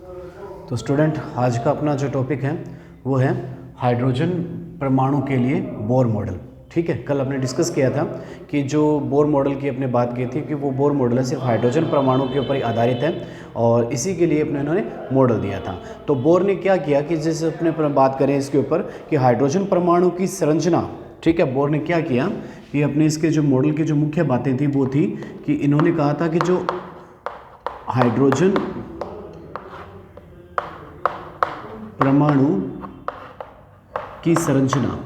तो स्टूडेंट, आज का अपना जो टॉपिक है वो है हाइड्रोजन परमाणु के लिए बोर मॉडल। ठीक है, कल हमने डिस्कस किया था कि जो बोर मॉडल की अपने बात की थी कि वो बोर मॉडल है सिर्फ हाइड्रोजन परमाणु के ऊपर ही आधारित है और इसी के लिए अपने इन्होंने मॉडल दिया था। तो बोर ने क्या किया कि जैसे अपने बात करें इसके ऊपर कि हाइड्रोजन परमाणु की संरचना, ठीक है, बोर ने क्या किया कि अपने इसके जो मॉडल की जो मुख्य बातें थी वो थी कि इन्होंने कहा था कि जो हाइड्रोजन परमाणु की संरचना,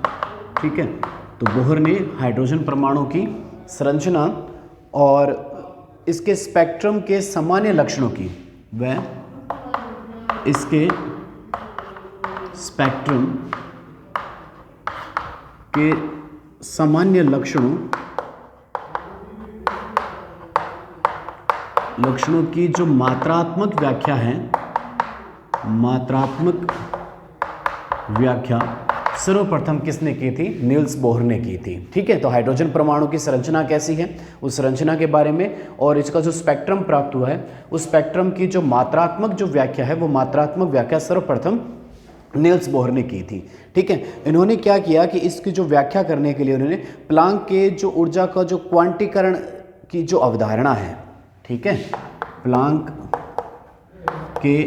ठीक है, तो बोहर ने हाइड्रोजन परमाणु की संरचना और इसके स्पेक्ट्रम के सामान्य लक्षणों की, वह इसके स्पेक्ट्रम के सामान्य लक्षणों की जो मात्रात्मक व्याख्या है, मात्रात्मक व्याख्या सर्वप्रथम किसने की थी? नील्स बोहर ने की थी। ठीक है, तो हाइड्रोजन परमाणु की संरचना कैसी है उस संरचना के बारे में और इसका जो स्पेक्ट्रम प्राप्त हुआ है उस स्पेक्ट्रम की जो मात्रात्मक जो व्याख्या है वो मात्रात्मक व्याख्या सर्वप्रथम नील्स बोहर ने की थी। ठीक है, इन्होंने क्या किया कि इसकी जो व्याख्या करने के लिए उन्होंने प्लांक के जो ऊर्जा का जो क्वांटीकरण की जो अवधारणा है, ठीक है, प्लांक के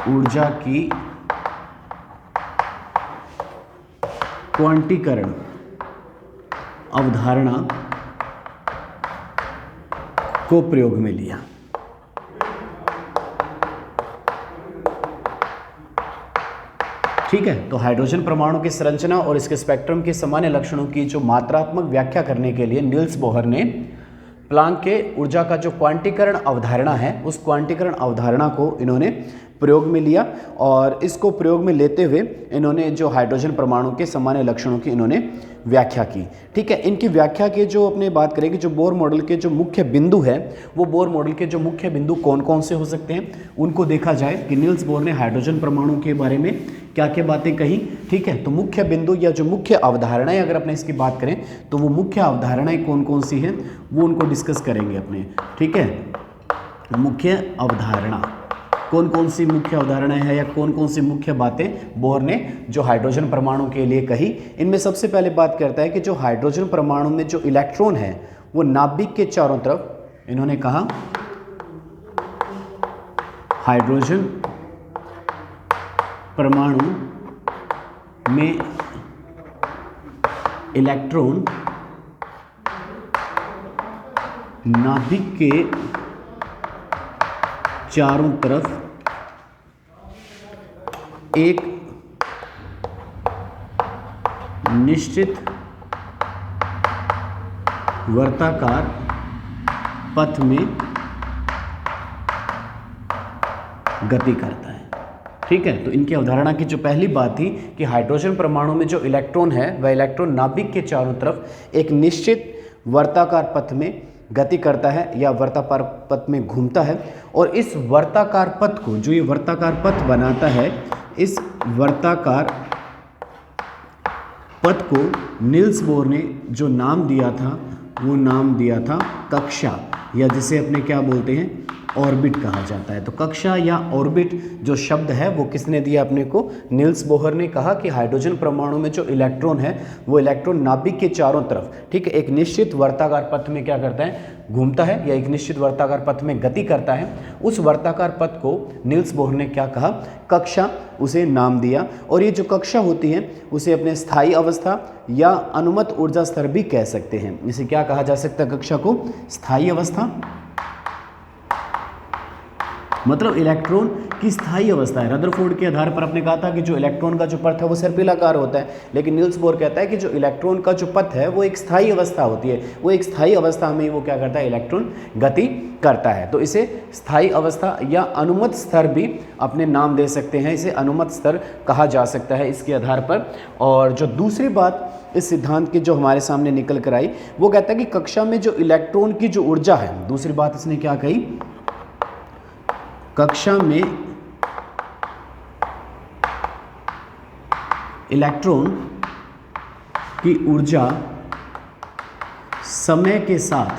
ऊर्जा की क्वांटीकरण अवधारणा को प्रयोग में लिया। ठीक है, तो हाइड्रोजन परमाणु की संरचना और इसके स्पेक्ट्रम के सामान्य लक्षणों की जो मात्रात्मक व्याख्या करने के लिए नील्स बोहर ने प्लांक के ऊर्जा का जो क्वांटीकरण अवधारणा है उस क्वांटीकरण अवधारणा को इन्होंने प्रयोग में लिया और इसको प्रयोग में लेते हुए इन्होंने जो हाइड्रोजन परमाणु के सामान्य लक्षणों की इन्होंने व्याख्या की। ठीक है, इनकी व्याख्या के जो अपने बात करें कि जो बोर मॉडल के जो मुख्य बिंदु है वो बोर मॉडल के जो मुख्य बिंदु कौन कौन से हो सकते हैं उनको देखा जाए कि नील्स बोहर ने हाइड्रोजन परमाणु के बारे में क्या क्या बातें कही। ठीक है, तो मुख्य बिंदु या जो मुख्य अवधारणाएं अगर अपने इसकी बात करें तो वो मुख्य अवधारणाएं कौन कौन सी हैं वो उनको डिस्कस करेंगे अपने। ठीक है, मुख्य अवधारणा कौन कौन सी मुख्य अवधारणाएं हैं या कौन कौन सी मुख्य बातें बोहर ने जो हाइड्रोजन परमाणु के लिए कही। इनमें सबसे पहले बात करता है कि जो हाइड्रोजन परमाणु में जो इलेक्ट्रॉन है वो नाभिक के चारों तरफ, इन्होंने कहा हाइड्रोजन परमाणु में इलेक्ट्रॉन नाभिक के चारों तरफ एक निश्चित वर्ताकार पथ में गति करता है। ठीक है, तो इनकी अवधारणा की जो पहली बात थी कि हाइड्रोजन परमाणु में जो इलेक्ट्रॉन है वह इलेक्ट्रॉन नाभिक के चारों तरफ एक निश्चित वर्ताकार पथ में गति करता है या वर्ताकार पथ में घूमता है और इस वर्ताकार पथ को, जो ये वर्ताकार पथ बनाता है, इस वर्ताकार पथ को नील्स बोहर ने जो नाम दिया था वो नाम दिया था कक्षा, या जिसे अपने क्या बोलते हैं ऑर्बिट कहा जाता है। तो कक्षा या ऑर्बिट जो शब्द है वो किसने दिया अपने को? नील्स बोहर ने कहा कि हाइड्रोजन परमाणु में जो इलेक्ट्रॉन है वो इलेक्ट्रॉन नाभिक के चारों तरफ, ठीक है, एक निश्चित वर्ताकार पथ में क्या करता है? घूमता है या एक निश्चित वर्ताकार पथ में गति करता है। उस वर्ताकार पथ को नील्स बोहर ने क्या कहा? कक्षा, उसे नाम दिया। और ये जो कक्षा होती है उसे अपने स्थायी अवस्था या अनुमत ऊर्जा स्तर भी कह सकते हैं। इसे क्या कहा जा सकता है? कक्षा को स्थायी अवस्था, मतलब इलेक्ट्रॉन की स्थायी अवस्था है। रदरफोर्ड के आधार पर आपने कहा था कि जो इलेक्ट्रॉन का जो पथ है वो सर्पिलाकार होता है, लेकिन नील्स बोहर कहता है कि जो इलेक्ट्रॉन का जो पथ है वो एक स्थायी अवस्था होती है। वो एक स्थायी अवस्था में वो क्या करता है? इलेक्ट्रॉन गति करता है। तो इसे स्थायी अवस्था या अनुमत स्तर भी अपने नाम दे सकते हैं, इसे अनुमत स्तर कहा जा सकता है इसके आधार पर। और जो दूसरी बात इस सिद्धांत की जो हमारे सामने निकल कर आई वो कहता है कि कक्षा में जो इलेक्ट्रॉन की जो ऊर्जा है, दूसरी बात इसने क्या कही? कक्षा में इलेक्ट्रॉन की ऊर्जा समय के साथ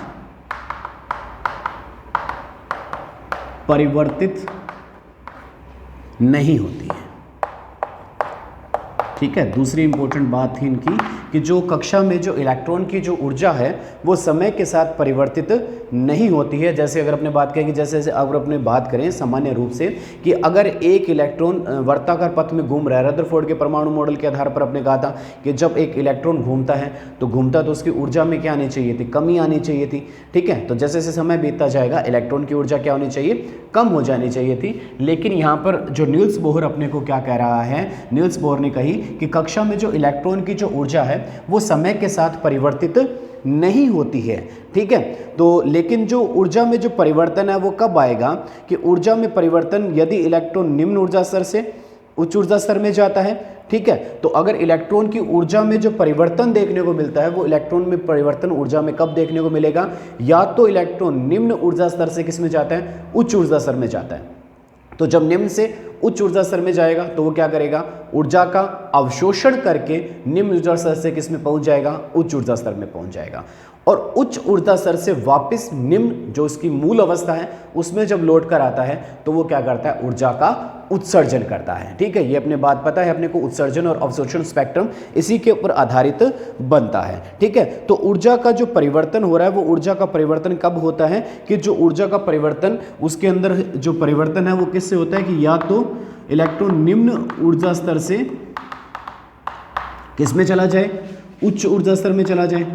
परिवर्तित नहीं होती है। ठीक है, दूसरी इंपॉर्टेंट बात थी इनकी कि जो कक्षा में जो इलेक्ट्रॉन की जो ऊर्जा है वो समय के साथ परिवर्तित नहीं होती है। जैसे अगर अपने बात करें कि जैसे अगर अपने बात करें सामान्य रूप से कि अगर एक इलेक्ट्रॉन वर्ताकार पथ में घूम रहा है, रदरफोर्ड के परमाणु मॉडल के आधार पर अपने कहा था कि जब एक इलेक्ट्रॉन घूमता है तो उसकी ऊर्जा में क्या आनी चाहिए थी, कमी आनी चाहिए थी। ठीक है, तो जैसे जैसे समय बीतता जाएगा इलेक्ट्रॉन की ऊर्जा क्या होनी चाहिए, कम हो जानी चाहिए थी। लेकिन यहाँ पर जो नील्स बोहर अपने को क्या कह रहा है, नील्स बोहर ने कही कि कक्षा में जो इलेक्ट्रॉन की जो ऊर्जा है वो समय के साथ परिवर्तित नहीं होती है। ठीक है, तो लेकिन जो ऊर्जा में जो परिवर्तन है वो कब आएगा कि ऊर्जा में परिवर्तन यदि इलेक्ट्रॉन निम्न ऊर्जा स्तर से उच्च ऊर्जा स्तर में जाता है। ठीक है, तो अगर इलेक्ट्रॉन की ऊर्जा में जो परिवर्तन देखने को मिलता है वो इलेक्ट्रॉन में परिवर्तन ऊर्जा में कब देखने को मिलेगा, या तो इलेक्ट्रॉन निम्न ऊर्जा स्तर से किस में जाता है, उच्च ऊर्जा स्तर में जाता है। तो जब निम्न से उच्च ऊर्जा स्तर में जाएगा तो वो क्या करेगा, ऊर्जा का अवशोषण करके निम्न ऊर्जा स्तर से किस में पहुंच जाएगा, उच्च ऊर्जा स्तर में पहुंच जाएगा। और उच्च ऊर्जा स्तर से वापस निम्न जो उसकी मूल अवस्था है उसमें जब लौट कर आता है तो वो क्या करता है, ऊर्जा का उत्सर्जन करता है। ठीक है, ये अपने बात पता है अपने को, उत्सर्जन और अवशोषण स्पेक्ट्रम इसी के ऊपर आधारित बनता है। ठीक है, तो ऊर्जा का जो परिवर्तन हो रहा है वो ऊर्जा का परिवर्तन कब होता है कि जो ऊर्जा का परिवर्तन उसके अंदर जो परिवर्तन है वो किससे होता है कि या तो इलेक्ट्रॉन निम्न ऊर्जा स्तर से किस में चला जाए, उच्च ऊर्जा स्तर में चला जाए,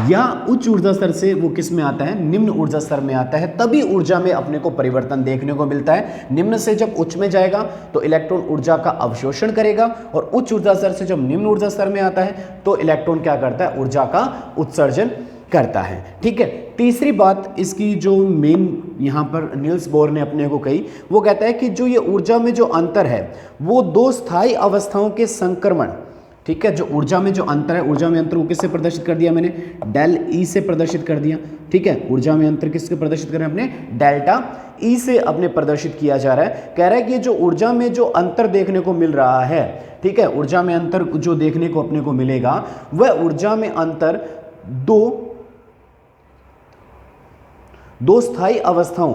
या उच्च ऊर्जा स्तर से वो किस में आता है, निम्न ऊर्जा स्तर में आता है। तभी ऊर्जा में अपने को परिवर्तन देखने को मिलता है। निम्न से जब उच्च में जाएगा तो इलेक्ट्रॉन ऊर्जा का अवशोषण करेगा और उच्च ऊर्जा स्तर से जब निम्न ऊर्जा स्तर में आता है तो इलेक्ट्रॉन क्या करता है, ऊर्जा का उत्सर्जन करता है। ठीक है, तीसरी बात इसकी जो मेन यहाँ पर नील्स बोहर ने अपने को कही वो कहता है कि जो ये ऊर्जा में जो अंतर है वो दो स्थायी अवस्थाओं के संक्रमण। ठीक है, जो ऊर्जा में जो अंतर है, ऊर्जा में अंतर वो किससे प्रदर्शित कर दिया मैंने, डेल ई से प्रदर्शित कर दिया। ठीक है, ऊर्जा में अंतर किससे प्रदर्शित कर रहे हैं अपने, डेल्टा ई से अपने प्रदर्शित किया जा रहा है। कह रहा है कि जो ऊर्जा में जो अंतर देखने को मिल रहा है, ठीक है, ऊर्जा में अंतर जो देखने को अपने को मिलेगा वह ऊर्जा में अंतर दो स्थायी अवस्थाओं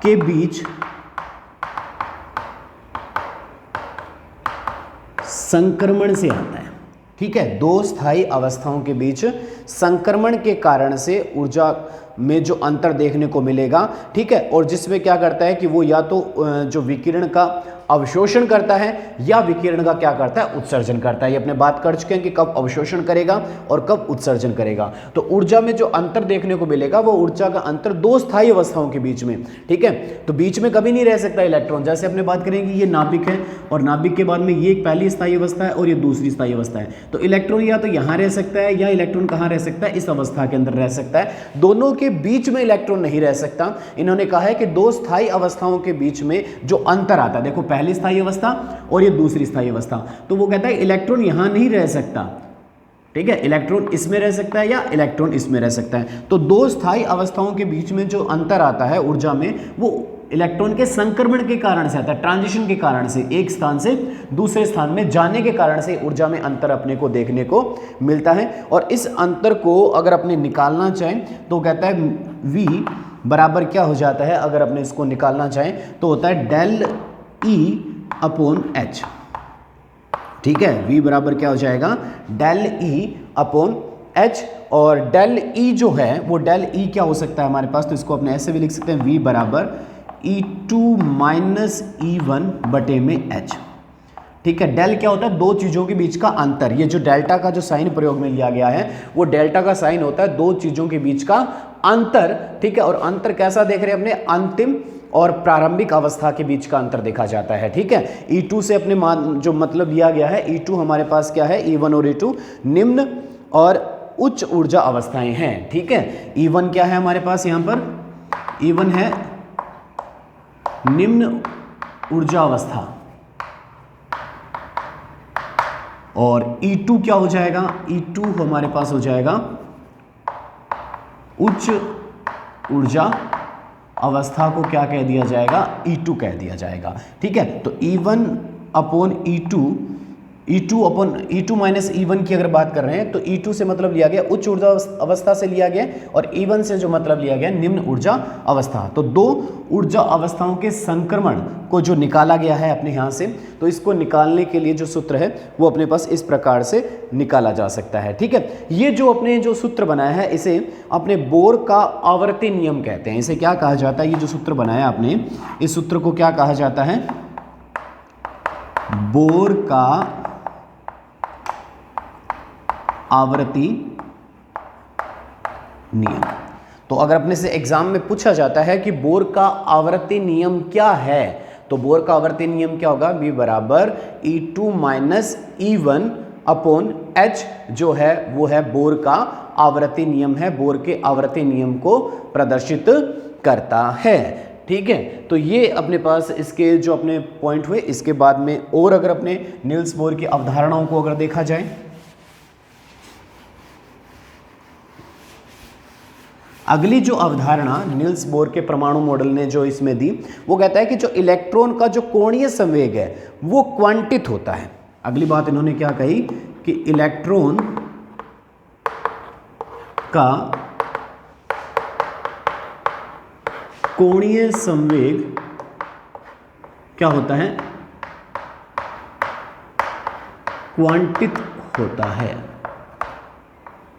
के बीच संक्रमण से आता है। ठीक है, दो स्थायी अवस्थाओं के बीच संक्रमण के कारण से ऊर्जा में जो अंतर देखने को मिलेगा। ठीक है, और जिसमें क्या करता है कि वो या तो जो विकिरण का अवशोषण करता है या विकिरण का क्या करता है, उत्सर्जन करता है। ये अपने बात कर चुके हैं कि कब अवशोषण करेगा और कब उत्सर्जन करेगा। तो ऊर्जा में जो अंतर देखने को मिलेगा वो ऊर्जा का अंतर दो स्थायी अवस्थाओं के बीच में। ठीक है, तो बीच में कभी नहीं रह सकता इलेक्ट्रॉन। जैसे अपने बात करेंगे ये नाभिक है और नाभिक के बाद में ये एक पहली स्थायी अवस्था है और ये दूसरी स्थायी अवस्था है। तो इलेक्ट्रॉन या तो यहाँ रह सकता है या इलेक्ट्रॉन कहाँ रह सकता है, इस अवस्था के अंदर रह सकता है। दोनों के बीच में इलेक्ट्रॉन नहीं रह सकता। इन्होंने कहा है कि दो स्थायी अवस्थाओं के बीच में जो अंतर आता है, देखो पहली स्थायी अवस्था और ये दूसरी स्थायी अवस्था, तो वो कहता है इलेक्ट्रॉन यहां नहीं रह सकता। ठीक है, इलेक्ट्रॉन इसमें रह सकता है या इलेक्ट्रॉन इसमें रह सकता है। तो दो स्थायी अवस्थाओं के बीच में जो अंतर आता है ऊर्जा में वो इलेक्ट्रॉन के संक्रमण के कारण से आता है, ट्रांजिशन के कारण से, एक स्थान से दूसरे स्थान में जाने के कारण से ऊर्जा में अंतर अपने को देखने को मिलता है। और इस अंतर को अगर अपने निकालना चाहें तो कहता है V बराबर क्या हो जाता है, अगर अपने इसको निकालना चाहें तो होता है डेल E अपॉन H। ठीक है, V बराबर क्या हो जाएगा, डेल E अपॉन H। और डेल E जो है वो डेल E क्या हो सकता है हमारे पास, तो इसको अपने ऐसे भी लिख सकते हैं V बराबर E2 माइनस E1 बटे में H। ठीक है, डेल क्या होता है, दो चीज़ों के बीच का अंतर। ये जो डेल्टा का जो साइन प्रयोग में लिया गया है वो डेल्टा का साइन होता है दो चीज़ों के बीच का अंतर। ठीक है, और अंतर कैसा देख रहे हैं अपने, अंतिम और प्रारंभिक अवस्था के बीच का अंतर देखा जाता है। ठीक है, E2 से अपने जो मतलब लिया गया है, E2 हमारे पास क्या है, E1 और E2 निम्न और उच्च ऊर्जा अवस्थाएं हैं। ठीक है, E1 क्या है हमारे पास यहाँ पर, E1 है निम्न ऊर्जा अवस्था और E2 क्या हो जाएगा, E2 हमारे पास हो जाएगा उच्च ऊर्जा अवस्था को क्या कह दिया जाएगा, E2 कह दिया जाएगा। ठीक है, तो E1 upon E2 upon E2 minus E1 की अगर बात कर रहे हैं तो E2 से मतलब लिया गया उच्च ऊर्जा अवस्था से लिया गया और E1 से जो मतलब लिया गया निम्न ऊर्जा अवस्था। तो दो ऊर्जा अवस्थाओं के संक्रमण को जो निकाला गया है अपने यहाँ से, तो इसको निकालने के लिए जो सूत्र है वो अपने पास इस प्रकार से निकाला जा सकता है। ठीक है, ये जो अपने जो सूत्र बनाया है इसे अपने बोर का आवर्ती नियम कहते हैं। इसे क्या कहा जाता है, ये जो सूत्र बनाया आपने, इस सूत्र को क्या कहा जाता है, बोर का आवर्ती नियम। तो अगर अपने से एग्जाम में पूछा जाता है कि बोर का आवर्ती नियम क्या है, तो बोर का आवर्ती नियम क्या होगा, B बराबर E2 minus E1 upon H जो है वो है बोर का आवर्ती नियम है, बोर के आवर्ती नियम को प्रदर्शित करता है। ठीक है, तो ये अपने पास इसके जो अपने पॉइंट हुए। इसके बाद में और अगर अपने नील्स बोर की अवधारणाओं को अगर देखा जाए, अगली जो अवधारणा नील्स बोर के परमाणु मॉडल ने जो इसमें दी, वो कहता है कि जो इलेक्ट्रॉन का जो कोणीय संवेग है वो क्वांटित होता है। अगली बात इन्होंने क्या कही कि इलेक्ट्रॉन का कोणीय संवेग क्या होता है, क्वांटित होता है।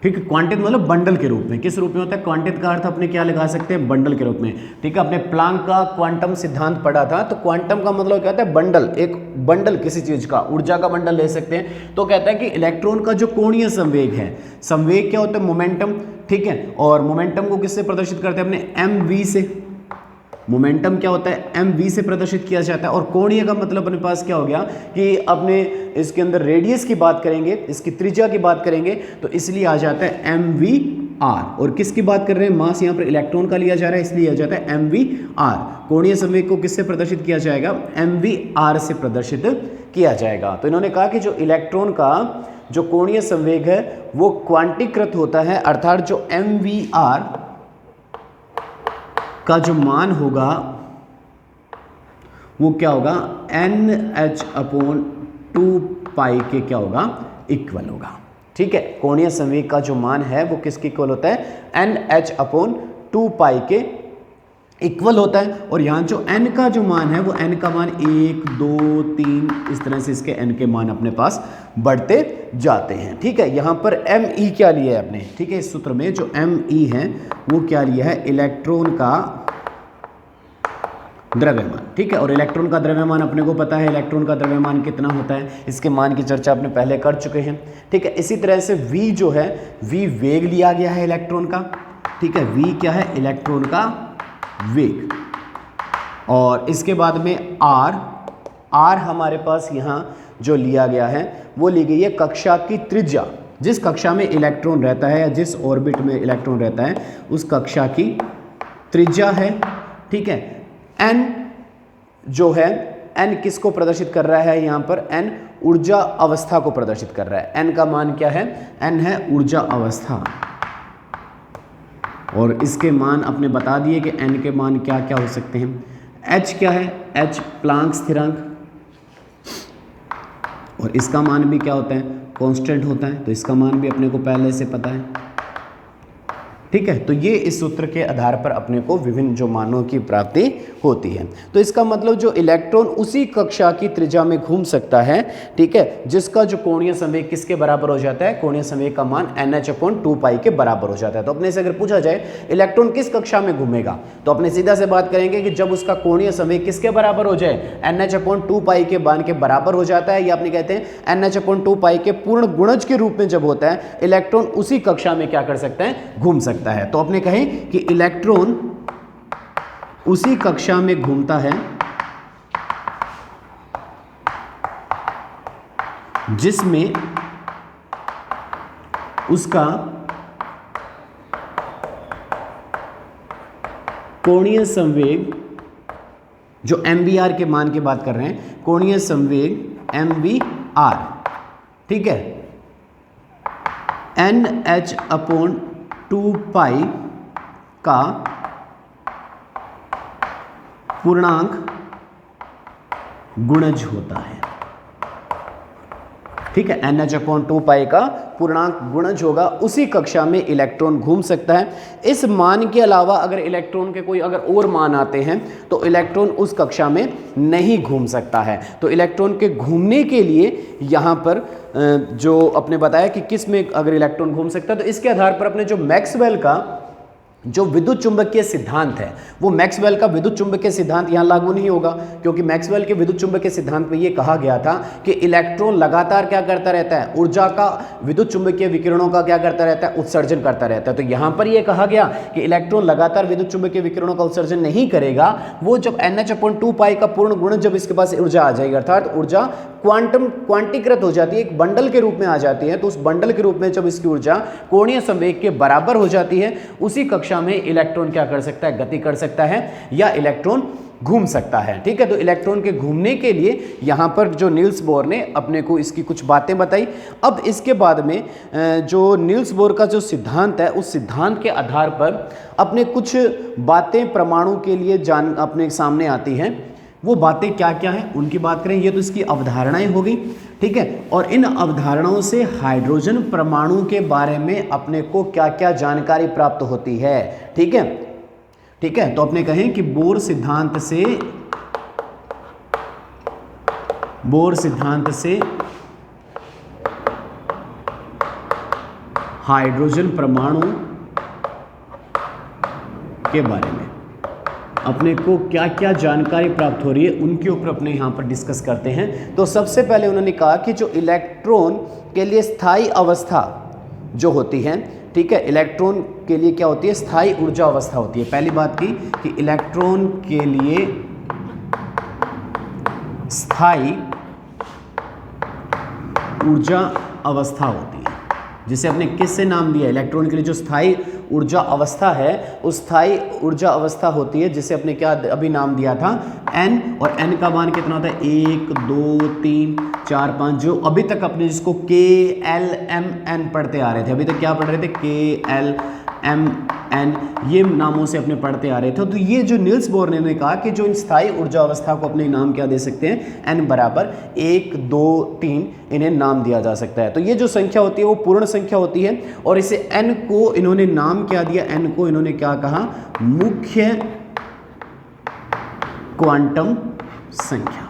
ठीक है, क्वांटित मतलब बंडल के रूप में। किस रूप में होता है, क्वांटित का अर्थ अपने क्या लगा सकते हैं, बंडल के रूप में। ठीक है, अपने प्लांक का क्वांटम सिद्धांत पढ़ा था, तो क्वांटम का मतलब क्या होता है, बंडल। एक बंडल किसी चीज का, ऊर्जा का बंडल ले सकते हैं। तो कहता है कि इलेक्ट्रॉन का जो कोणीय संवेग है, संवेग क्या होता है, मोमेंटम। ठीक है, और मोमेंटम को किससे प्रदर्शित करते हैं, अपने mv से। मोमेंटम क्या होता है, mv से प्रदर्शित किया जाता है। और कोणीय का मतलब अपने पास क्या हो गया कि अपने इसके अंदर रेडियस की बात करेंगे, इसकी त्रिज्या की बात करेंगे, तो इसलिए आ जाता है mvr। और किसकी बात कर रहे हैं, मास यहाँ पर इलेक्ट्रॉन का लिया जा रहा है, इसलिए आ जाता है mvr। कोणीय संवेग को किससे प्रदर्शित किया जाएगा, mvr से प्रदर्शित किया जाएगा। तो इन्होंने कहा कि जो इलेक्ट्रॉन का जो कोणीय संवेग है वो क्वांटीकृत होता है, अर्थात जो mvr का जो मान होगा वो क्या होगा, NH अपॉन 2 पाई के क्या होगा, इक्वल होगा। ठीक है, कोणीय संवेग का जो मान है वो किसके इक्वल होता है, NH अपॉन 2 पाई के इक्वल होता है। और यहाँ जो n का जो मान है वो n का मान 1 2 3 इस तरह से इसके n के मान अपने पास बढ़ते जाते हैं। ठीक है, यहाँ पर me क्या लिया है आपने, ठीक है, इस सूत्र में जो me है वो क्या लिया है, इलेक्ट्रॉन का द्रव्यमान। ठीक है, और इलेक्ट्रॉन का द्रव्यमान अपने को पता है, इलेक्ट्रॉन का द्रव्यमान कितना होता है, इसके मान की चर्चा आपने पहले कर चुके हैं। ठीक है, इसी तरह से v जो है, v वेग लिया गया है इलेक्ट्रॉन का। ठीक है, v क्या है, इलेक्ट्रॉन का वेग। और इसके बाद में r हमारे पास यहाँ जो लिया गया है वो ली गई है कक्षा की त्रिज्या। जिस कक्षा में इलेक्ट्रॉन रहता है या जिस ऑर्बिट में इलेक्ट्रॉन रहता है उस कक्षा की त्रिज्या है। ठीक है, n जो है, n किसको प्रदर्शित कर रहा है, यहाँ पर n ऊर्जा अवस्था को प्रदर्शित कर रहा है। n का मान क्या है, n है ऊर्जा अवस्था। और इसके मान अपने बता दिए कि n के मान क्या क्या हो सकते हैं। h क्या है, h प्लांक स्थिरांक, और इसका मान भी क्या होता है, कांस्टेंट होता है, तो इसका मान भी अपने को पहले से पता है। ठीक है, तो ये इस सूत्र के आधार पर अपने को विभिन्न जो मानों की प्राप्ति होती है। तो इसका मतलब जो इलेक्ट्रॉन उसी कक्षा की त्रिज्या में घूम सकता है, ठीक है, जिसका जो कोणीय संवेग किसके बराबर हो जाता है, कोणीय संवेग का मान NH अपॉन 2 पाई के बराबर हो जाता है। तो अपने से अगर पूछा जाए इलेक्ट्रॉन किस कक्षा में घूमेगा, तो अपने सीधा से बात करेंगे कि जब उसका कोणीय संवेग किसके बराबर हो जाए, NH अपॉन 2 पाई के मान के बराबर हो जाता है, या अपने कहते हैं NH अपॉन 2 पाई के पूर्ण गुणज के रूप में जब होता है, इलेक्ट्रॉन उसी कक्षा में क्या कर सकता है, घूम सकता है। तो अपने कहें कि इलेक्ट्रॉन उसी कक्षा में घूमता है जिसमें उसका कोणीय संवेग जो mvr के मान की बात कर रहे हैं, कोणीय संवेग mvr, ठीक है, NH अपॉन 2 पाई का पूर्णांक गुणज होता है। ठीक है, NH/2 पाई का पूर्णांक गुणज होगा, उसी कक्षा में इलेक्ट्रॉन घूम सकता है। इस मान के अलावा अगर इलेक्ट्रॉन के कोई अगर और मान आते हैं तो इलेक्ट्रॉन उस कक्षा में नहीं घूम सकता है। तो इलेक्ट्रॉन के घूमने के लिए यहाँ पर जो अपने बताया कि किस में अगर इलेक्ट्रॉन घूम सकता है, तो इसके आधार पर अपने जो मैक्सवेल का जो विद्युत चुंबकीय सिद्धांत है, वो मैक्सवेल का विद्युत चुंबकीय सिद्धांत यहाँ लागू नहीं होगा, क्योंकि मैक्सवेल के विद्युत चुंबकीय सिद्धांत में ये कहा गया था कि इलेक्ट्रॉन लगातार क्या करता रहता है, ऊर्जा का, विद्युत चुंबकीय विकिरणों का क्या करता रहता है, उत्सर्जन करता रहता है। तो यहाँ पर ये कहा गया कि इलेक्ट्रॉन लगातार विद्युत चुंबकीय विकिरणों का उत्सर्जन नहीं करेगा। वो जब NH/2 पाई का पूर्ण गुणज जब इसके पास ऊर्जा आ जाएगी, अर्थात ऊर्जा क्वांटीकृत हो जाती है, एक बंडल के रूप में आ जाती है, तो उस बंडल के रूप में जब इसकी ऊर्जा कोणीय संवेग के बराबर हो जाती है, उसी कक्षा में इलेक्ट्रॉन क्या कर सकता है, गति कर सकता है या इलेक्ट्रॉन घूम सकता है। ठीक है, तो इलेक्ट्रॉन के घूमने के लिए यहां पर जो नील्स बोर ने अपने को इसकी कुछ बातें बताई। अब इसके बाद में जो नील्स बोर का जो सिद्धांत है, उस सिद्धांत के आधार पर अपने कुछ बातें परमाणु के लिए अपने सामने आती हैं। वो बातें क्या क्या हैं उनकी बात करें। ये तो इसकी अवधारणाएं हो गई, ठीक है, और इन अवधारणाओं से हाइड्रोजन परमाणु के बारे में अपने को क्या क्या जानकारी प्राप्त होती है। ठीक है, ठीक है, तो अपने कहें कि बोर सिद्धांत से हाइड्रोजन परमाणु के बारे में अपने को क्या क्या जानकारी प्राप्त हो रही है, उनके ऊपर अपने यहाँ पर डिस्कस करते हैं। तो सबसे पहले उन्होंने कहा कि जो इलेक्ट्रॉन के लिए स्थायी अवस्था जो होती है, ठीक है, इलेक्ट्रॉन के लिए क्या होती है, स्थायी ऊर्जा अवस्था होती है। पहली बात की कि इलेक्ट्रॉन के लिए स्थायी ऊर्जा अवस्था होती है, जिसे अपने किससे नाम दिया, इलेक्ट्रॉन के लिए जो स्थायी ऊर्जा अवस्था है, उस स्थायी ऊर्जा अवस्था होती है जिसे अपने क्या अभी नाम दिया था, N, और N का मान कितना होता है, 1 2 3 4 5, जो अभी तक अपने जिसको KLMN पढ़ते आ रहे थे, अभी तक क्या पढ़ रहे थे, KLMN, ये नामों से अपने पढ़ते आ रहे थे। तो ये जो नील्स बोर ने कहा कि जो इन स्थायी ऊर्जा अवस्था को अपने नाम क्या दे सकते हैं, N बराबर 1 2 3 इन्हें नाम दिया जा सकता है। तो ये जो संख्या होती है वो पूर्ण संख्या होती है, और इसे N को इन्होंने नाम क्या दिया, N को इन्होंने क्या कहा, मुख्य क्वांटम संख्या।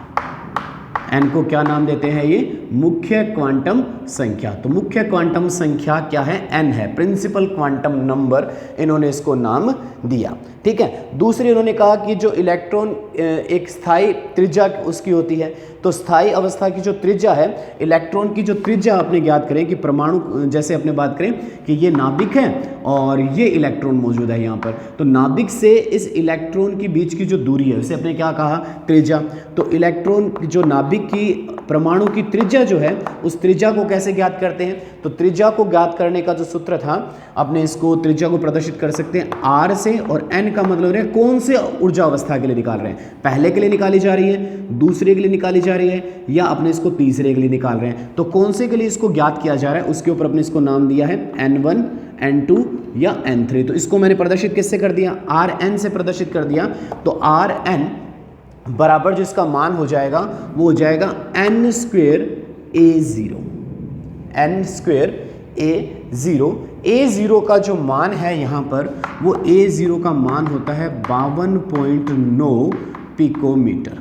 N को क्या नाम देते हैं, ये मुख्य क्वांटम संख्या। तो मुख्य क्वांटम संख्या क्या है, N है, प्रिंसिपल क्वांटम नंबर, इन्होंने इसको नाम दिया। ठीक है, दूसरी उन्होंने कहा कि जो इलेक्ट्रॉन एक स्थायी त्रिज्या उसकी होती है, तो स्थायी अवस्था की जो त्रिज्या है, इलेक्ट्रॉन की जो त्रिज्या अपने ज्ञात करें कि परमाणु, जैसे अपने बात करें कि ये नाभिक है और ये इलेक्ट्रॉन मौजूद है यहाँ पर, तो नाभिक से इस इलेक्ट्रॉन के बीच की जो दूरी है उसे अपने क्या कहा, त्रिज्या। तो इलेक्ट्रॉन जो नाभिक की परमाणु की त्रिज्या जो है, उस त्रिज्या को कैसे ज्ञात करते हैं, तो त्रिज्या को ज्ञात करने का जो सूत्र था, अपने इसको त्रिज्या को प्रदर्शित कर सकते हैं R से, और N का मतलब है कौन से ऊर्जा अवस्था के लिए निकाल रहे हैं, पहले के लिए निकाली जा रही है, दूसरे के लिए निकाली जा रही है, या अपने इसको तीसरे के लिए निकाल रहे हैं। तो कौन से के लिए इसको ज्ञात किया जा रहा है, उसके ऊपर अपने इसको नाम दिया है N1 N2 या N3। तो इसको मैंने प्रदर्शित किससे कर दिया, Rn से प्रदर्शित कर दिया। तो Rn बराबर जिसका मान हो जाएगा वो हो जाएगा N square A0, N square A0। A0 का जो मान है यहाँ पर, वो A0 का मान होता है 52.9 पिकोमीटर।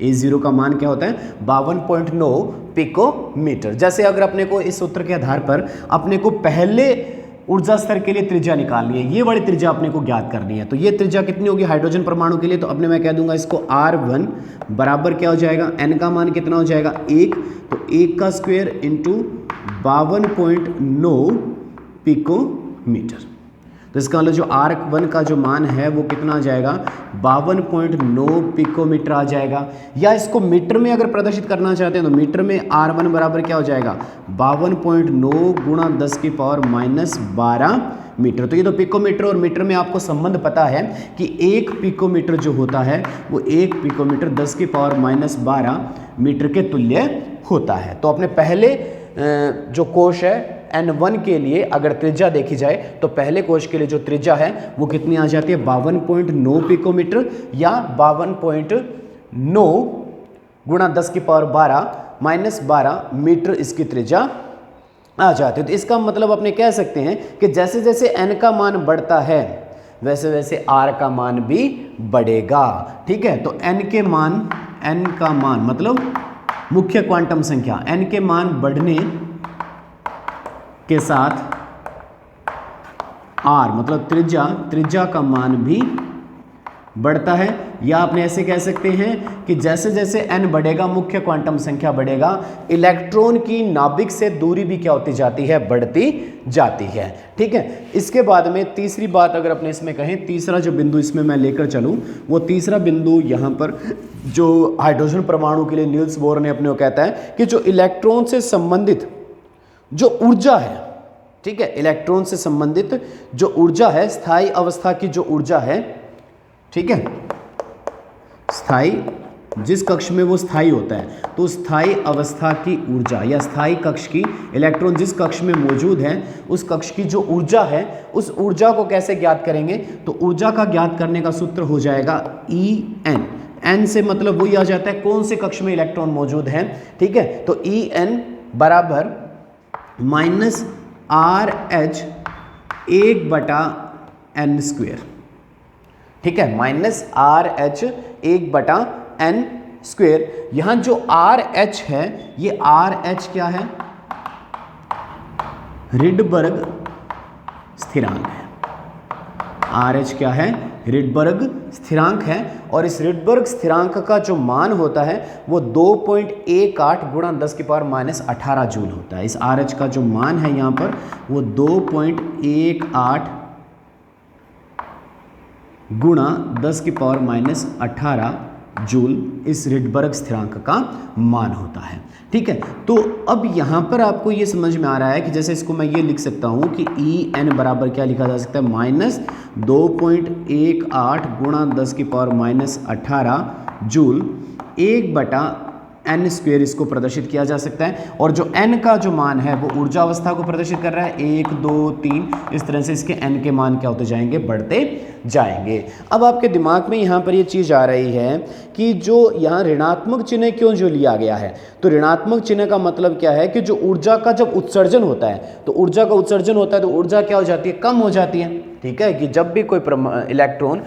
A0 का मान क्या होता है, 52.9 पिकोमीटर। जैसे अगर अपने को इस सूत्र के आधार पर अपने को पहले ऊर्जा स्तर के लिए त्रिज्या निकालनी है, ये वाली त्रिज्या अपने को ज्ञात करनी है, तो ये त्रिज्या कितनी होगी हाइड्रोजन परमाणु के लिए, तो अपने मैं कह दूंगा इसको R1 बराबर क्या हो जाएगा, N का मान कितना हो जाएगा 1, तो 1 का स्क्वायर इंटू 52.9 पिकोमीटर। तो इसका मतलब जो R1 का जो मान है वो कितना आ जाएगा, 52.9 पिकोमीटर आ जाएगा। या इसको मीटर में अगर प्रदर्शित करना चाहते हैं तो मीटर में R1 बराबर क्या हो जाएगा, 52.9 गुणा 10 की पावर -12 मीटर। तो ये तो पिकोमीटर और मीटर में आपको संबंध पता है कि 1 पिकोमीटर जो होता है वो 1 पिकोमीटर 10 की पावर -12 मीटर के तुल्य होता है। तो अपने पहले जो कोश है N1 के लिए अगर त्रिज्या देखी जाए तो पहले कोश के लिए जो त्रिज्या है वो कितनी आ जाती है, 52.9 पिकोमीटर या 52.9 गुणा 10 की पावर 12 -12 मीटर इसकी त्रिज्या आ जाती है। तो इसका मतलब अपने कह सकते हैं कि जैसे जैसे n का मान बढ़ता है वैसे वैसे r का मान भी बढ़ेगा। ठीक है, तो n का मान मतलब मुख्य क्वांटम संख्या n के मान बढ़ने के साथ r मतलब त्रिज्या का मान भी बढ़ता है। या आपने ऐसे कह सकते हैं कि जैसे जैसे n बढ़ेगा, मुख्य क्वांटम संख्या बढ़ेगा, इलेक्ट्रॉन की नाभिक से दूरी भी क्या होती जाती है, बढ़ती जाती है। ठीक है, इसके बाद में तीसरी बात अगर अपने इसमें कहें, तीसरा जो बिंदु इसमें मैं लेकर चलूं, वो तीसरा बिंदु यहाँ पर जो हाइड्रोजन परमाणु के लिए नील्स बोर ने अपने को कहता है कि जो इलेक्ट्रॉन से संबंधित जो ऊर्जा है, ठीक है, इलेक्ट्रॉन से संबंधित जो ऊर्जा है, स्थायी अवस्था की जो ऊर्जा है, ठीक है, स्थायी जिस कक्ष में वो स्थायी होता है, तो स्थायी अवस्था की ऊर्जा या स्थायी कक्ष की इलेक्ट्रॉन जिस कक्ष में मौजूद है उस कक्ष की जो ऊर्जा है, उस ऊर्जा को कैसे ज्ञात करेंगे, तो ऊर्जा का ज्ञात करने का सूत्र हो जाएगा En। n से मतलब वही आ जाता है कौन से कक्ष में इलेक्ट्रॉन मौजूद है। ठीक है, तो En बराबर -RH 1/n²। ठीक है, -RH 1/n²। यहां जो RH है, ये RH क्या है, रिडबर्ग स्थिरांक है। RH क्या है, रिडबर्ग स्थिरांक है। और इस रिडबर्ग स्थिरांक का जो मान होता है वो 2.18 × 10⁻18 जूल होता है। इस RH का जो मान है यहाँ पर वो 2.18 गुणा 10⁻18 जूल इस रिडबर्ग स्थिरांक का मान होता है। ठीक है, तो अब यहाँ पर आपको ये समझ में आ रहा है कि जैसे इसको मैं ये लिख सकता हूँ कि En बराबर क्या लिखा जा सकता है, -2.18 गुणा 10⁻18 जूल 1/n² इसको प्रदर्शित किया जा सकता है। और जो n का जो मान है वो ऊर्जा अवस्था को प्रदर्शित कर रहा है, 1 2 3 इस तरह से इसके n के मान क्या होते जाएंगे, बढ़ते जाएंगे। अब आपके दिमाग में यहाँ पर ये चीज़ आ रही है कि जो यहाँ ऋणात्मक चिन्ह क्यों जो लिया गया है, तो ऋणात्मक चिन्ह का मतलब क्या है कि जो ऊर्जा का जब उत्सर्जन होता है, तो ऊर्जा का उत्सर्जन होता है तो ऊर्जा क्या हो जाती है, कम हो जाती है। ठीक है, कि जब भी कोई इलेक्ट्रॉन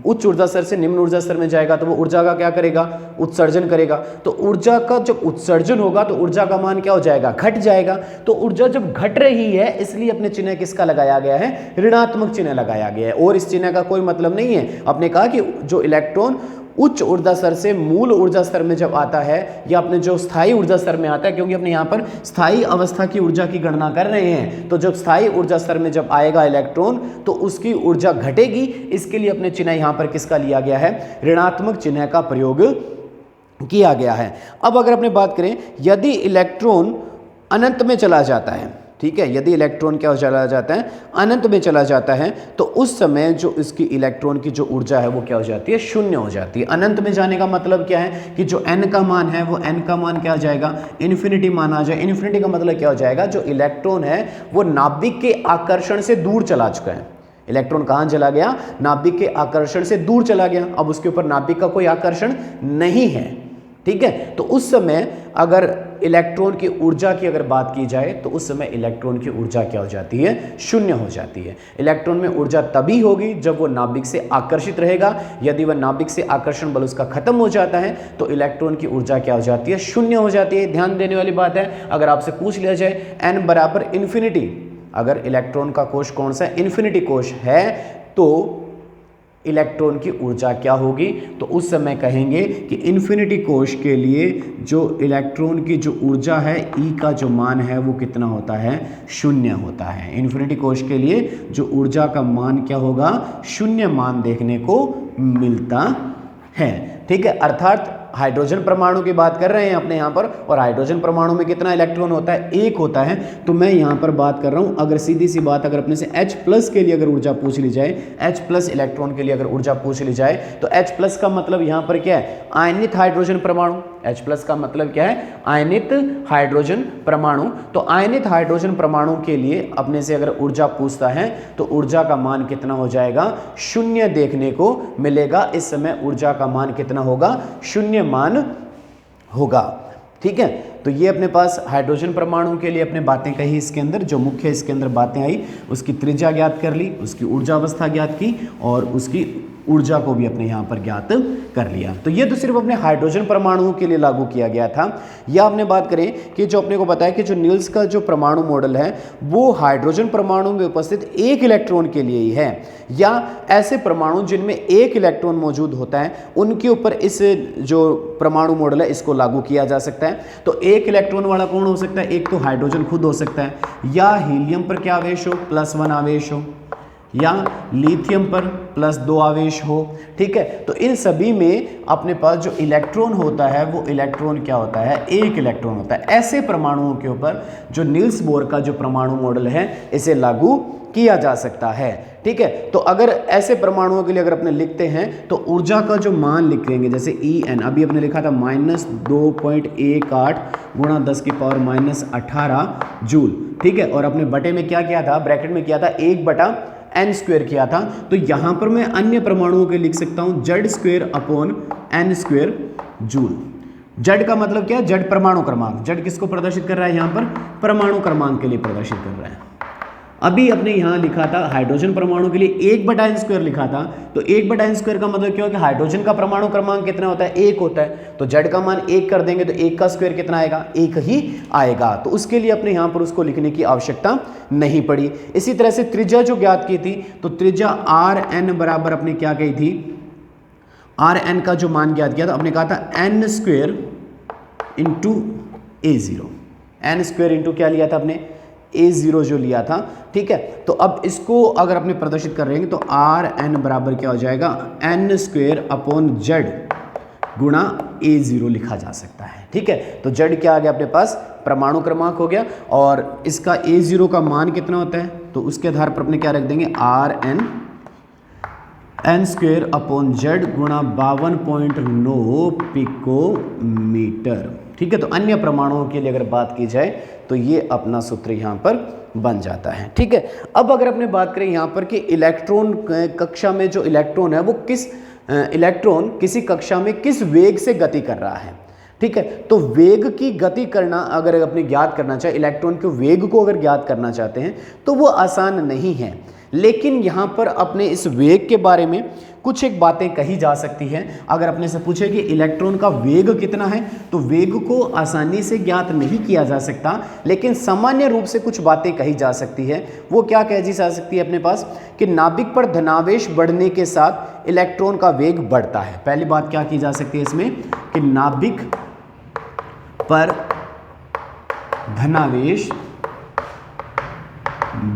उच्च ऊर्जा स्तर से निम्न ऊर्जा स्तर में जाएगा तो वो ऊर्जा का क्या करेगा, उत्सर्जन करेगा। तो ऊर्जा का जब उत्सर्जन होगा तो ऊर्जा का मान क्या हो जाएगा, घट जाएगा। तो ऊर्जा जब घट रही है इसलिए अपने चिन्ह किसका लगाया गया है, ऋणात्मक चिन्ह लगाया गया है। और इस चिन्ह का कोई मतलब नहीं है, आपने कहा कि जो इलेक्ट्रॉन उच्च ऊर्जा स्तर से मूल ऊर्जा स्तर में जब आता है या अपने जो स्थायी ऊर्जा स्तर में आता है, क्योंकि अपने यहाँ पर स्थायी अवस्था की ऊर्जा की गणना कर रहे हैं, तो जब स्थायी ऊर्जा स्तर में जब आएगा इलेक्ट्रॉन तो उसकी ऊर्जा घटेगी। इसके लिए अपने चिन्ह यहाँ पर किसका लिया गया है, ऋणात्मक चिन्ह का प्रयोग किया गया है। अब अगर अपने बात करें, यदि इलेक्ट्रॉन अनंत में चला जाता है, ठीक है, यदि इलेक्ट्रॉन क्या चला जाता है, अनंत में चला जाता है, तो उस समय जो इसकी इलेक्ट्रॉन की जो ऊर्जा है वो क्या हो जाती है, शून्य हो जाती है। अनंत में जाने का मतलब क्या है कि जो n का मान है वो n का मान क्या हो जाएगा, इन्फिनिटी मान आ जाए। इन्फिनिटी का मतलब क्या हो जाएगा, जो इलेक्ट्रॉन है वो नाभिक के आकर्षण से दूर चला चुका है। इलेक्ट्रॉन कहाँ चला गया, नाभिक के आकर्षण से दूर चला गया। अब उसके ऊपर नाभिक का कोई आकर्षण नहीं है। ठीक है, तो उस समय अगर इलेक्ट्रॉन की ऊर्जा की अगर बात की जाए तो उस समय इलेक्ट्रॉन की ऊर्जा क्या हो जाती है, शून्य हो जाती है। इलेक्ट्रॉन में ऊर्जा तभी होगी जब वो नाभिक से आकर्षित रहेगा। यदि वह नाभिक से आकर्षण बल उसका खत्म हो जाता है तो इलेक्ट्रॉन की ऊर्जा क्या हो जाती है, शून्य हो जाती है। ध्यान देने वाली बात है, अगर आपसे पूछ लिया जाए n बराबर इन्फिनिटी, अगर इलेक्ट्रॉन का कोश कौन सा है, इन्फिनिटी कोश है, तो इलेक्ट्रॉन की ऊर्जा क्या होगी, तो उस समय कहेंगे कि इन्फिनिटी कोश के लिए जो इलेक्ट्रॉन की जो ऊर्जा है E का जो मान है वो कितना होता है, शून्य होता है। इन्फिनिटी कोश के लिए जो ऊर्जा का मान क्या होगा, शून्य मान देखने को मिलता है। ठीक है, अर्थात हाइड्रोजन परमाणु की बात कर रहे हैं अपने यहाँ पर, और हाइड्रोजन परमाणु में कितना इलेक्ट्रॉन होता है, एक होता है। तो मैं यहाँ पर बात कर रहा हूँ, अगर सीधी सी बात अगर अपने से H+ के लिए अगर ऊर्जा पूछ ली जाए, H+ इलेक्ट्रॉन के लिए अगर ऊर्जा पूछ ली जाए, तो H+ का मतलब यहाँ पर क्या है, आयनित हाइड्रोजन परमाणु। H+ का मतलब क्या है, आयनित हाइड्रोजन परमाणु। तो आयनित हाइड्रोजन परमाणु के लिए अपने से अगर ऊर्जा पूछता है तो ऊर्जा का मान कितना हो जाएगा, शून्य देखने को मिलेगा। इस समय ऊर्जा का मान कितना होगा, शून्य मान होगा। ठीक है, तो ये अपने पास हाइड्रोजन परमाणु के लिए अपने बातें कही, इसके अंदर जो मुख्य इसके अंदर बातें आई, उसकी त्रिज्या ज्ञात कर ली, उसकी ऊर्जा अवस्था ज्ञात की और उसकी ऊर्जा को भी अपने यहाँ पर ज्ञात कर लिया। तो ये तो सिर्फ अपने हाइड्रोजन परमाणुओं के लिए लागू किया गया था। या आपने बात करें कि जो अपने को बताया कि जो नील्स का जो परमाणु मॉडल है वो हाइड्रोजन परमाणु में उपस्थित एक इलेक्ट्रॉन के लिए ही है, या ऐसे परमाणु जिनमें एक इलेक्ट्रॉन मौजूद होता है उनके ऊपर इस जो परमाणु मॉडल है इसको लागू किया जा सकता है। तो एक इलेक्ट्रॉन वाला कौन हो सकता है? एक तो हाइड्रोजन खुद हो सकता है, या हीलियम पर क्या आवेश हो? +1 आवेश हो, या लिथियम पर +2 आवेश हो। ठीक है, तो इन सभी में अपने पास जो इलेक्ट्रॉन होता है वो इलेक्ट्रॉन क्या होता है? एक इलेक्ट्रॉन होता है। ऐसे परमाणुओं के ऊपर जो नील्स बोर का जो परमाणु मॉडल है इसे लागू किया जा सकता है। ठीक है, तो अगर ऐसे परमाणुओं के लिए अगर अपने लिखते हैं तो ऊर्जा का जो मान लिखेंगे, जैसे En अभी अपने लिखा था -2.18 × 10⁻18 जूल। ठीक है, और अपने बटे में क्या किया था? ब्रैकेट में किया था 1/n² किया था। तो यहां पर मैं अन्य परमाणुओं के लिख सकता हूं Z² जूल। जड का मतलब क्या है? जड परमाणु क्रमांक। जड किसको प्रदर्शित कर रहा है? यहां पर परमाणु क्रमांक के लिए प्रदर्शित कर रहा है। अभी अपने यहां लिखा था हाइड्रोजन परमाणु के लिए 1/n² लिखा था, तो 1/n² का मतलब क्या हो कि हाइड्रोजन का परमाणु क्रमांक कितना होता है? 1 होता है। तो जड का मान 1 कर देंगे तो 1 का स्क्वायर कितना आएगा? 1 ही आएगा। तो उसके लिए अपने यहां पर उसको लिखने की आवश्यकता नहीं पड़ी। इसी तरह से त्रिज्या जो ज्ञात की थी, तो त्रिज्या Rn बराबर अपने क्या कही थी? Rn का जो मान ज्ञात किया था अपने कहा था n² × A0। n² इंटू क्या लिया था अपने? A0 जो लिया था। ठीक है, तो अब इसको अगर अपने प्रदर्शित कर रहे हैं तो Rn बराबर क्या हो जाएगा? n² Z गुणा A0 लिखा जा सकता है। ठीक है, तो Z क्या आ गया अपने पास? परमाणु क्रमांक हो गया, और इसका A0 का मान कितना होता है तो उसके आधार पर अपने क्या रख देंगे? Rn n² Z गुणा 52.9 पिकोमीटर। ठीक है, तो अन्य परमाणुओं के लिए अगर बात की जाए तो ये अपना सूत्र यहाँ पर बन जाता है। ठीक है, अब अगर अपने बात करें यहाँ पर कि इलेक्ट्रॉन कक्षा में जो इलेक्ट्रॉन है वो इलेक्ट्रॉन किसी कक्षा में किस वेग से गति कर रहा है। ठीक है, तो वेग की गति करना अगर अपने ज्ञात करना चाहे, इलेक्ट्रॉन के वेग को अगर ज्ञात करना चाहते हैं तो वो आसान नहीं है। लेकिन यहाँ पर अपने इस वेग के बारे में कुछ एक बातें कही जा सकती हैं। अगर अपने से पूछे कि इलेक्ट्रॉन का वेग कितना है तो वेग को आसानी से ज्ञात नहीं किया जा सकता, लेकिन सामान्य रूप से कुछ बातें कही जा सकती है। वो क्या कही जा सकती है अपने पास कि नाभिक पर धनावेश बढ़ने के साथ इलेक्ट्रॉन का वेग बढ़ता है। पहली बात क्या की जा सकती है इसमें कि नाभिक पर धनावेश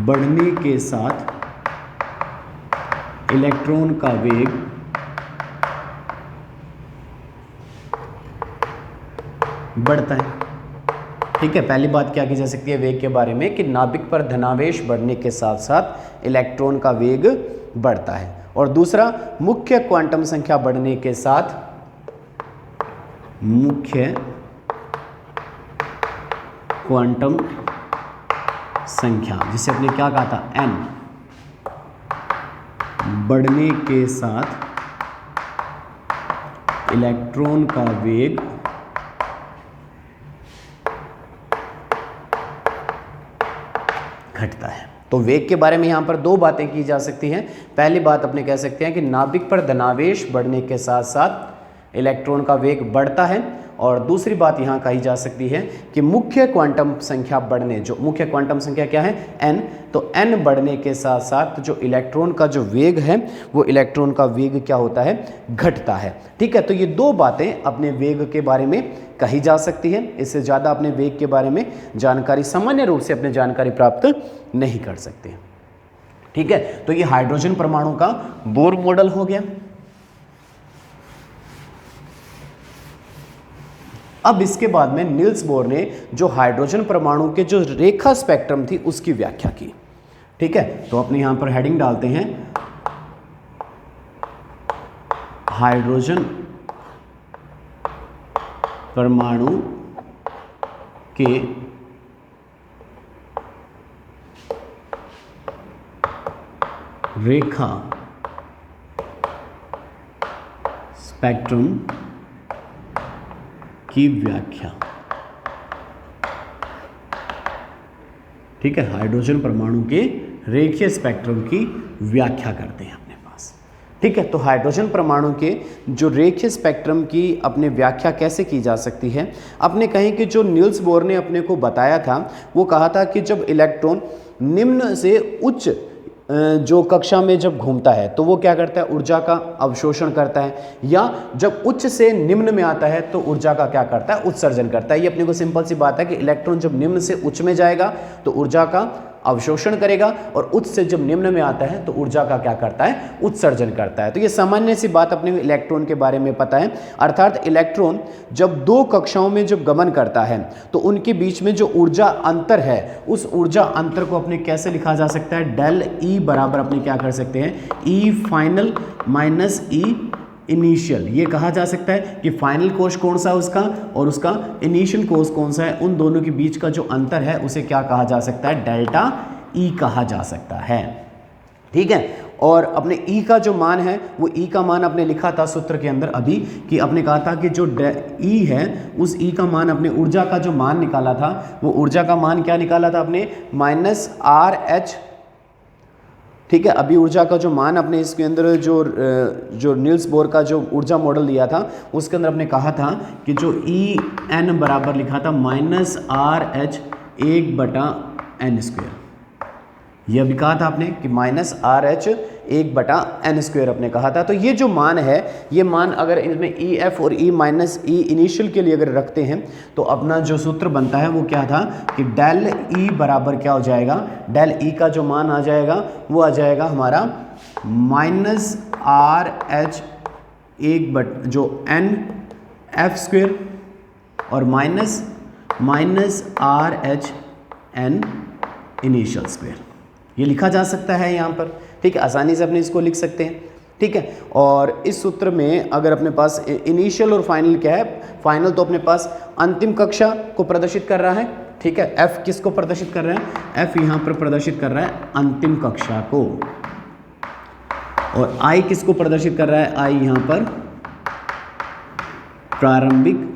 बढ़ने के साथ इलेक्ट्रॉन का वेग बढ़ता है। ठीक है, पहली बात क्या की जा सकती है वेग के बारे में कि नाभिक पर धनावेश बढ़ने के साथ साथ इलेक्ट्रॉन का वेग बढ़ता है। और दूसरा, मुख्य क्वांटम संख्या बढ़ने के साथ मुख्य क्वांटम संख्या, जिसे अपने क्या कहा था? n बढ़ने के साथ इलेक्ट्रॉन का वेग घटता है। तो वेग के बारे में यहां पर दो बातें की जा सकती हैं। पहली बात अपने कह सकते हैं कि नाभिक पर धनावेश बढ़ने के साथ साथ इलेक्ट्रॉन का वेग बढ़ता है, और दूसरी बात यहाँ कही जा सकती है कि मुख्य क्वांटम संख्या बढ़ने, जो मुख्य क्वांटम संख्या क्या है? n, तो n बढ़ने के साथ साथ जो इलेक्ट्रॉन का जो वेग है वो इलेक्ट्रॉन का वेग क्या होता है? घटता है। ठीक है, तो ये दो बातें अपने वेग के बारे में कही जा सकती है। इससे ज़्यादा अपने वेग के बारे में जानकारी सामान्य रूप से अपने जानकारी प्राप्त नहीं कर सकते। ठीक है, तो ये हाइड्रोजन परमाणु का बोर मॉडल हो गया। अब इसके बाद में नील्स बोर ने जो हाइड्रोजन परमाणु के जो रेखा स्पेक्ट्रम थी उसकी व्याख्या की। ठीक है, तो अपने यहां पर हेडिंग डालते हैं हाइड्रोजन परमाणु के रेखा स्पेक्ट्रम की व्याख्या। ठीक है, हाइड्रोजन परमाणु के रेखीय स्पेक्ट्रम की व्याख्या करते हैं अपने पास। ठीक है, तो हाइड्रोजन परमाणु के जो रेखीय स्पेक्ट्रम की अपने व्याख्या कैसे की जा सकती है, अपने कहें कि जो नील्स बोर ने अपने को बताया था, वो कहा था कि जब इलेक्ट्रॉन निम्न से उच्च जो कक्षा में जब घूमता है तो वो क्या करता है, ऊर्जा का अवशोषण करता है, या जब उच्च से निम्न में आता है तो ऊर्जा का क्या करता है, उत्सर्जन करता है। ये अपने को सिंपल सी बात है कि इलेक्ट्रॉन जब निम्न से उच्च में जाएगा तो ऊर्जा का अवशोषण करेगा, और उच्च से जब निम्न में आता है तो ऊर्जा का क्या करता है, उत्सर्जन करता है। तो ये सामान्य सी बात अपने इलेक्ट्रॉन के बारे में पता है। अर्थात इलेक्ट्रॉन जब दो कक्षाओं में जब गमन करता है तो उनके बीच में जो ऊर्जा अंतर है, उस ऊर्जा अंतर को अपने कैसे लिखा जा सकता है, डेल ई बराबर अपने क्या कर सकते हैं, ई फाइनल माइनस ई इनिशियल। ये कहा जा सकता है कि फाइनल कोश कौन सा है उसका, और उसका इनिशियल कोश कौन सा है, उन दोनों के बीच का जो अंतर है उसे क्या कहा जा सकता है, डेल्टा ई कहा जा सकता है। ठीक है, और अपने ई का जो मान है वो ई का मान अपने लिखा था सूत्र के अंदर अभी, कि अपने कहा था कि जो ई है उस ई का मान, अपने ऊर्जा का जो मान निकाला था, वो ऊर्जा का मान क्या निकाला था अपने, माइनस आर एच। ठीक है, अभी ऊर्जा का जो मान अपने इसके अंदर जो नील्स बोर का जो ऊर्जा मॉडल दिया था उसके अंदर अपने कहा था कि जो ई एन बराबर लिखा था माइनस आर एच 1/n²। यह भी कहा था आपने कि माइनस आर एच 1/n² अपने कहा था। तो ये जो मान है, ये मान अगर इसमें ई एफ और ई माइनस ई इनिशियल के लिए अगर रखते हैं तो अपना जो सूत्र बनता है वो क्या था कि डेल ई बराबर क्या हो जाएगा, डेल ई का जो मान आ जाएगा वो आ जाएगा हमारा माइनस आर एच (n)(f²) और minus R H (n) initial square. ये लिखा जा सकता है यहाँ पर। ठीक है, आसानी से अपने इसको लिख सकते हैं। ठीक है, और इस सूत्र में अगर अपने पास इनिशियल और फाइनल क्या है, फाइनल तो अपने पास अंतिम कक्षा को प्रदर्शित कर रहा है। ठीक है, एफ किसको प्रदर्शित कर रहा है, एफ यहाँ पर प्रदर्शित कर रहा है अंतिम कक्षा को, और आई किसको प्रदर्शित कर रहा है, आई यहाँ पर प्रारंभिक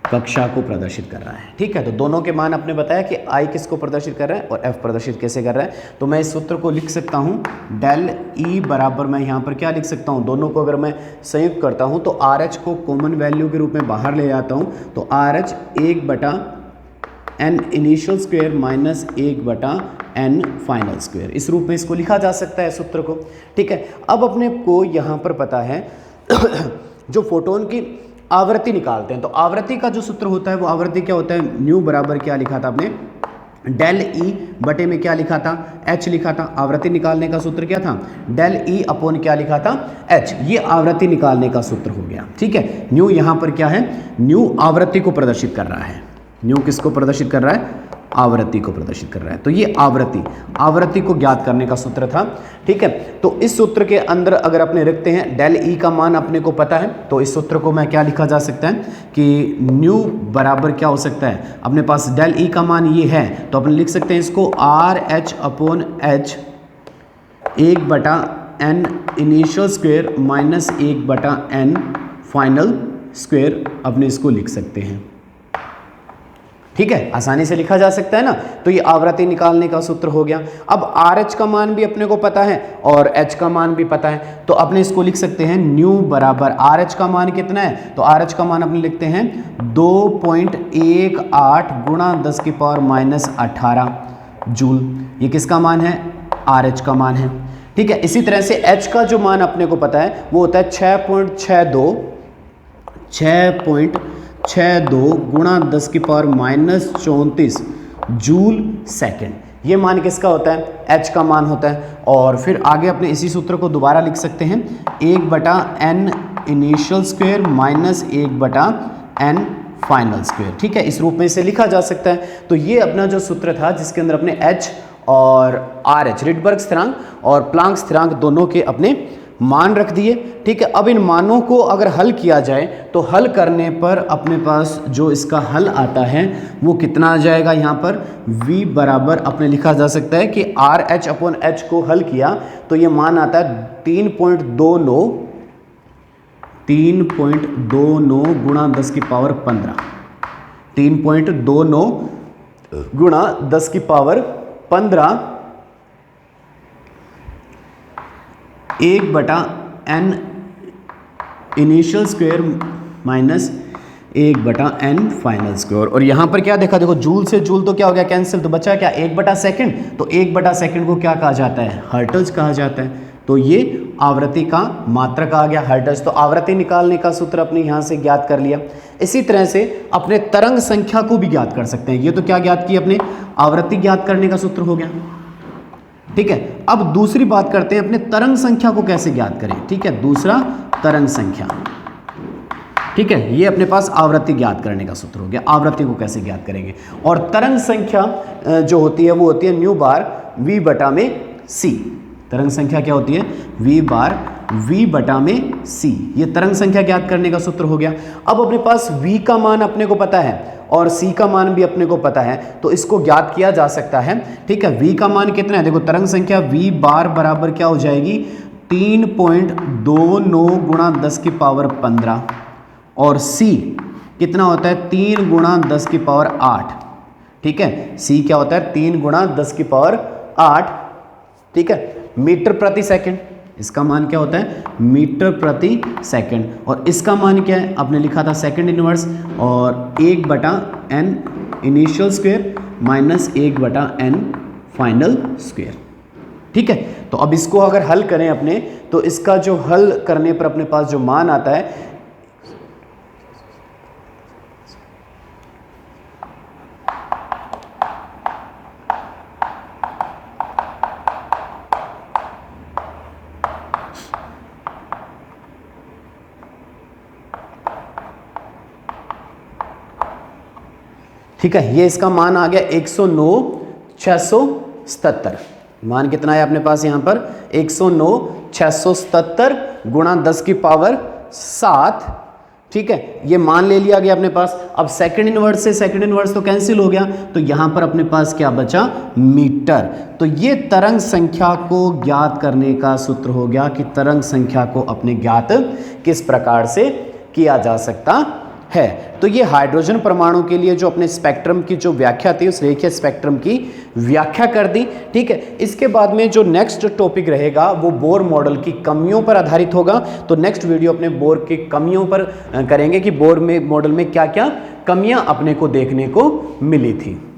कक्षा को प्रदर्शित कर रहा है। ठीक है, तो दोनों के मान आपने बताया कि आई किसको प्रदर्शित कर रहा है और एफ प्रदर्शित कैसे कर रहा है। तो मैं इस सूत्र को लिख सकता हूं, डेल ई बराबर मैं यहां पर क्या लिख सकता हूं, दोनों को अगर मैं संयुक्त करता हूं तो आर एच को कॉमन वैल्यू के रूप में बाहर ले जाता हूं, तो R H 1/n initial square minus 1/n final square, इस रूप में इसको लिखा जा सकता है सूत्र को। ठीक है, अब अपने को यहाँ पर पता है जो फोटोन की आवृत्ति निकालते हैं, तो आवृत्ति का जो सूत्र होता है वो आवृत्ति क्या होता है, न्यू बराबर क्या लिखा था आपने, डेल ई बटे में क्या लिखा था, एच लिखा था। आवृत्ति निकालने का सूत्र क्या था, डेल ई अपॉन क्या लिखा था, एच। ये आवृत्ति निकालने का सूत्र हो गया। ठीक है, न्यू यहाँ पर क्या है, न्यू आवृत्ति को प्रदर्शित कर रहा है। न्यू किसको प्रदर्शित कर रहा है, आवृत्ति को प्रदर्शित कर रहा है। तो ये आवृत्ति को ज्ञात करने का सूत्र था। ठीक है, तो इस सूत्र के अंदर अगर अपने रखते हैं डेल ई का मान अपने को पता है, तो इस सूत्र को मैं क्या लिखा जा सकता है कि न्यू बराबर क्या हो सकता है, अपने पास डेल ई का मान ये है तो अपन लिख सकते हैं इसको R H upon H 1/n initial square minus 1/n final square, अपने इसको लिख सकते हैं। ठीक है, आसानी से लिखा जा सकता है ना। तो ये आवृत्ति निकालने का सूत्र हो गया। अब आर एच का मान भी अपने को पता है और एच का मान भी पता है, तो अपने इसको लिख सकते हैं न्यू बराबर आर एच का मान कितना है, तो आर एच का मान अपने लिखते हैं 2.18 गुणा 10⁻⁻18 जूल। ये किसका मान है, आर एच का मान है। ठीक है, इसी तरह से एच का जो मान अपने को पता है वो होता है 6.62 गुणा 10⁻⁻34 जूल सेकेंड। ये मान किसका होता है, एच का मान होता है। और फिर आगे अपने इसी सूत्र को दोबारा लिख सकते हैं 1/n initial square minus 1/n final square. ठीक है, इस रूप में इसे लिखा जा सकता है। तो ये अपना जो सूत्र था जिसके अंदर अपने एच और आर एच, रिडबर्ग स्थिरांक और प्लांक स्थिरांक दोनों के अपने मान रख दिए। ठीक है, अब इन मानों को अगर हल किया जाए तो हल करने पर अपने पास जो इसका हल आता है वो कितना आ जाएगा, यहाँ पर v बराबर अपने लिखा जा सकता है कि आर एच अपॉन एच को हल किया तो ये मान आता है 3.29 गुणा 10⁻15, 3.29 गुणा 10 की power 15 1/n initial square minus 1/n final square. और यहां पर क्या देखा, देखो जूल से जूल तो क्या हो गया कैंसिल, तो बचा क्या 1/सेकंड। तो 1/सेकंड को क्या कहा जाता है, हर्ट्ज कहा जाता है। तो ये आवृत्ति का मात्रक आ गया हर्ट्ज। तो आवृत्ति निकालने का सूत्र अपने यहां से ज्ञात कर लिया। इसी तरह से अपने तरंग संख्या को भी ज्ञात कर सकते हैं। ये तो क्या ज्ञात की अपने, आवृत्ति ज्ञात करने का सूत्र हो गया। ठीक है, अब दूसरी बात करते हैं अपने तरंग संख्या को कैसे ज्ञात करें। ठीक है, दूसरा तरंग संख्या। ठीक है, ये अपने पास आवृत्ति ज्ञात करने का सूत्र हो गया। आवृत्ति को कैसे ज्ञात करेंगे, और तरंग संख्या जो होती है वो होती है न्यू बार v बटा में c। तरंग संख्या क्या होती है, v बार v बटा में c। ये तरंग संख्या ज्ञात करने का सूत्र हो गया। अब अपने पास v का मान अपने को पता है और c का मान भी अपने को पता है, तो इसको ज्ञात किया जा सकता है। ठीक है, v का मान कितना है, देखो तरंग संख्या v बार बराबर क्या हो जाएगी 3.29 गुणा 10 की पावर 15, और c कितना होता है 3 गुणा 10 की पावर 8। ठीक है, c क्या होता है 3 गुणा 10 की पावर 8। ठीक है, मीटर प्रति सेकंड। इसका मान क्या होता है, मीटर प्रति सेकंड। और इसका मान क्या है, आपने लिखा था सेकंड इनवर्स, और 1/n initial square minus 1/n final square. ठीक है, तो अब इसको अगर हल करें अपने, तो इसका जो हल करने पर अपने पास जो मान आता है, ठीक है, ये इसका मान आ गया 109,677। मान कितना है अपने पास यहाँ पर 109,677 गुणा 10 की पावर 7। ठीक है, ये मान ले लिया गया अपने पास। अब सेकंड इनवर्स से सेकंड इनवर्स तो कैंसिल हो गया, तो यहाँ पर अपने पास क्या बचा, मीटर। तो ये तरंग संख्या को ज्ञात करने का सूत्र हो गया कि तरंग संख्या को अपने ज्ञात किस प्रकार से किया जा सकता है। तो ये हाइड्रोजन परमाणु के लिए जो अपने स्पेक्ट्रम की जो व्याख्या थी, उस रेखीय स्पेक्ट्रम की व्याख्या कर दी। ठीक है, इसके बाद में जो नेक्स्ट टॉपिक रहेगा वो बोर मॉडल की कमियों पर आधारित होगा। तो नेक्स्ट वीडियो अपने बोर की कमियों पर करेंगे कि बोर में मॉडल में क्या क्या कमियां अपने को देखने को मिली थी।